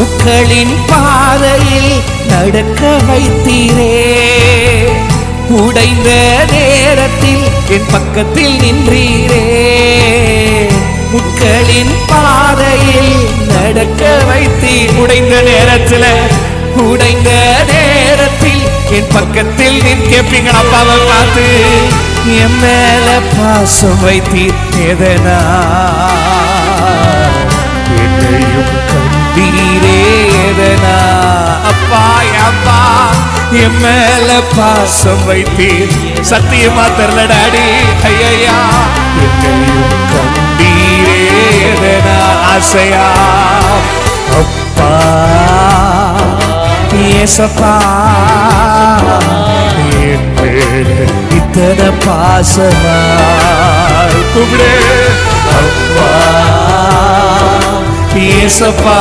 முக்களின் பாதையில் நடக்க வைத்தீரே. உடைந்த நேரத்தில் என் பக்கத்தில் நின்றீரே. முக்களின் பாதையில் நடக்க வைத்தீர். உடைந்த நேரத்தில் என் பக்கத்தில் நின் கேப்பீங்க. அப்பாவை பார்த்து என் மேல பாசம் வைத்தீர். எதனா என்னையும் கண்டீரே. எதனா அப்பா அப்பா என் மேல பாசம் வைத்தீர். சத்தியமா தெரியல டாடி. ஐயா என்னையும் கண்டீரே. எதனா ஆசையா அப்பா ஏசப்பா என் மேல இத்தனை பாசமா கூப்பிடு. அப்பா ஏசப்பா